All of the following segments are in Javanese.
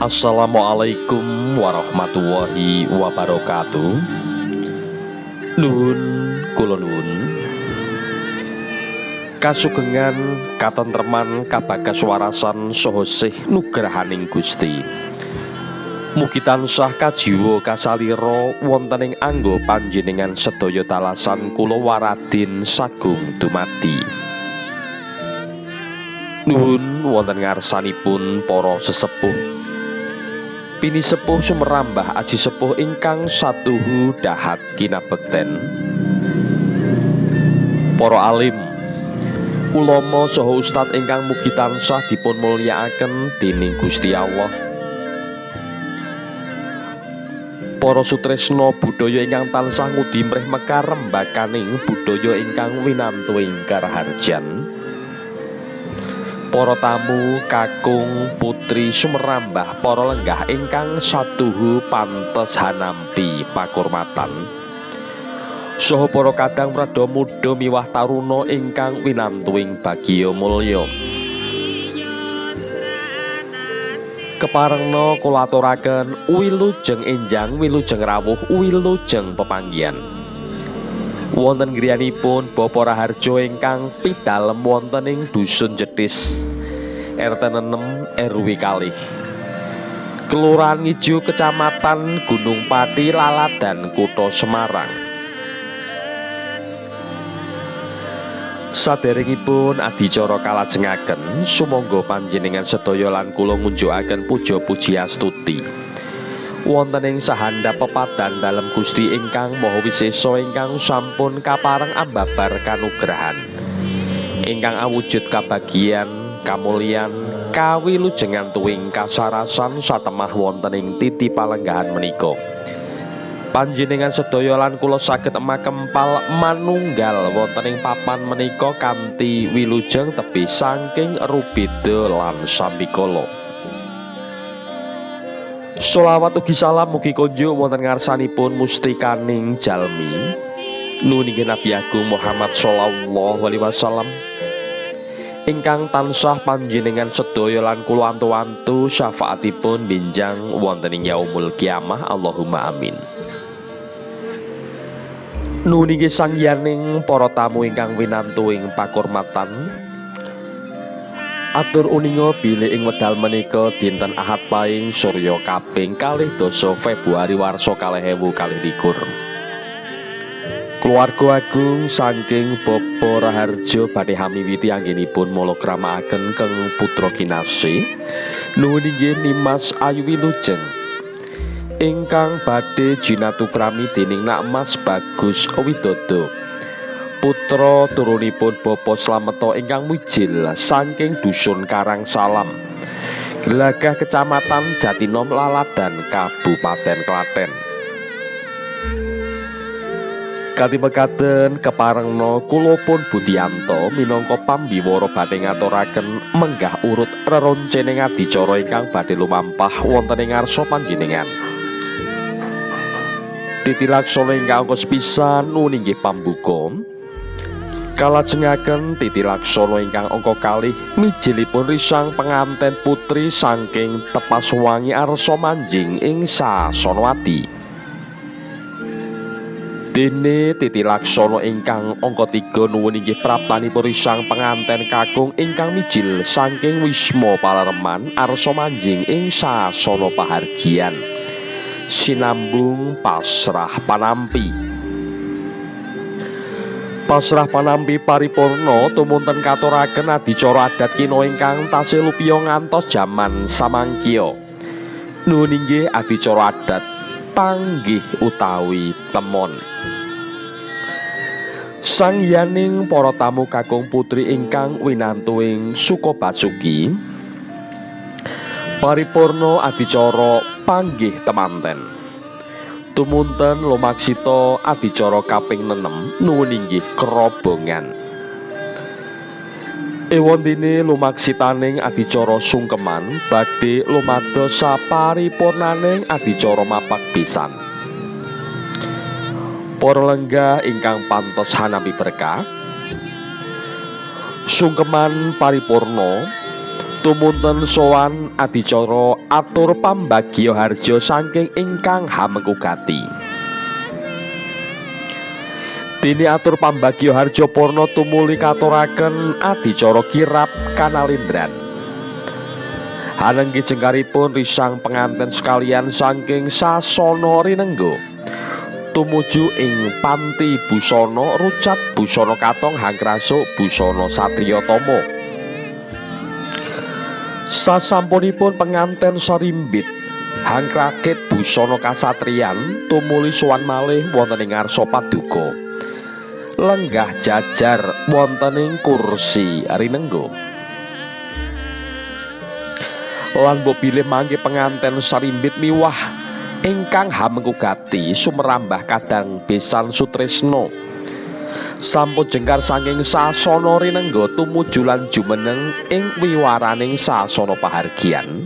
Assalamualaikum warahmatullahi wabarakatuh. Nuhun kula nuwun. Kasugengan katentreman kabagas warasan saha sih nugrahaning Gusti. Mugi tansah kajiwa kasalira wonten ing angga panjenengan sedaya talasan kula waradin sagung dumadi. Nuhun wonten ngarsanipun para sesepuh. Pini sepuh sumerambah aji sepuh ingkang satuhu dahat kinabekten. Para alim, ulama saha ustad ingkang mugi tansah dipun mulyakaken dening Gusti Allah. Para sutresna budaya ingkang tansah ngudi mrih mekarembakaning budaya ingkang winantuing karaharjan. Para tamu, kakung, putri sumerambah para lenggah ingkang satuhu pantes hanampi pakurmatan. Saha para kadang prada muda miwah taruna ingkang winantuing bagya mulya. Keparengna kula aturaken wilujeng enjang, wilujeng rawuh, wilujeng pepanggihan. Wonten griyanipun Bapak Raharjo ingkang pidalem wonten ing Dusun Jetis RT 6 RW kalih Kelurahan Ngijo Kecamatan Gunung Pati Laladan Kutha Semarang. Saderengipun adicara kalajengaken sumangga panjenengan sedaya lan kula ngunjukaken puja puji astuti wonten ing sahandhap pepadang dalem Gusti ingkang Maha Wisesa ingkang sampun kapareng ambabar kanugrahan ingkang awujud kabagyan, kamulyan, kawilujengan tuwing kasarasan satemah wonten ing titi palenggahan menika. Panjenengan sedaya lan kula saged makempal manunggal wonten ing papan menika kanthi wilujeng tebih saking rubeda lan sambikala. Sholawat ugi salam mugi kunjuk wonten ngarsanipun mustikaning jalmi nuwun inggih Nabi Agung Muhammad sallallahu alaihi wasallam ingkang tansah panjenengan sedaya lan kula antu-antu syafaatipun benjang wonten ing yaumul kiamah. Allahumma amin. Nuwun inggih sangyaning para tamu ingkang winantuing pakurmatan. Atur uninga bilih ing wedal menika dinten Ahad Pahing Surya kaping 12 Februari warsa 2022. Keluarga agung saking Bapak Raharjo badhe hamiwiti anggenipun molokramakaken keng putra kinasih nuwun inggih Nimas Ayu Wilujeng ingkang badhe jinatukrami dening Nak Mas Bagus Widodo. Putra turunipun Bapak Slameto ingkang mijil saking Dusun Karang Salam, Gelagah Kecamatan Jatinom Laladan Kabupaten Klaten. Kanthi mekaten keparengna kula pun Budianto minangka pambiwara badhe ngaturaken menggah urut reroncening adicara ingkang badhe lumampah wonten ing ngarsa panjenengan. Titi laksana ingkang angka sepisan nuwun inggih pambuka. Kalajengaken titi laksana ingkang angka kalih mijilipun risang penganten putri saking Tepaswangi Arsa Manjing ing Sasanawati. Dene titi laksana ingkang angka 3 nuwun inggih praptanipun risang penganten kakung ingkang mijil saking Wisma Palereman Arsa Manjing ing Sasana Pahargyan. Sinambung pasrah panampi. Pasrah panampi paripurna tumunten katuraken adicara adat kina ingkang tasih lupiya ngantos jaman samangkya. Nuwun inggih adicara adat panggih utawi temon. Sangyaning para tamu kakung putri ingkang winantuing Suka Basuki, paripurna adicara panggih temanten. Tumunten lumaksita adicara kaping 6 nuwun inggih kerobongan. Ewondene lumaksitaning adicara sungkeman badhe lumados saparipurnaning adicara mapak pisan. Para lenggah ingkang pantos hanami berkah, sungkeman paripurna tumunten sowan adicara atur pambagya harja saking ingkang hamengkugati. Dene atur pambagya harja Purna tumuli katuraken adicara kirab kanalindran. Hanenggi jengkaripun risang penganten sekalian saking sasana rinengga tumuju ing panti busana rucat busana katong hangkrasuk busana satriya tama. Sasampunipun penganten sarimbit hangkrakit busana kasatriyan tumuli sowan malih wonten ing ngarsa paduka lenggah jajar wonten ing kursi rinengga. Lan mbok bilih mangke penganten sarimbit miwah ingkang hamengkugati sumerambah kadang besan sutresna sampun jengkar saking sasana rinengga tumuju lan jumeneng ing wiwaraning sasana pahargyan.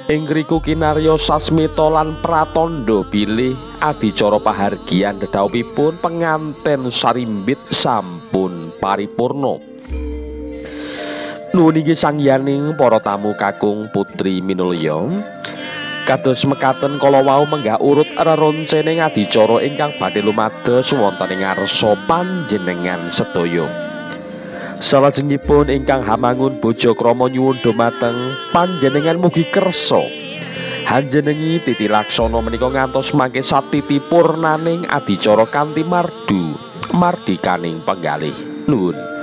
Ing ngriku kinarya sasmita lan pratandha bilih adicara pahargyan dedhaupipun penganten sarimbit sampun paripurna. Nuwun inggih sangyaning para tamu kakung putri minulya. Kados mekaten kala wau menggah urut reroncening adicara ingkang badhe lumados wonten ing ngarsa panjenengan sedaya. Salajengipun ingkang hamangun bojo krama nyuwun dhumateng panjenengan mugi kersa hanjenengi titi laksana menika ngantos mangke satiti purnaning adicara kanthi mardu mardikaning penggalih. Nuwun.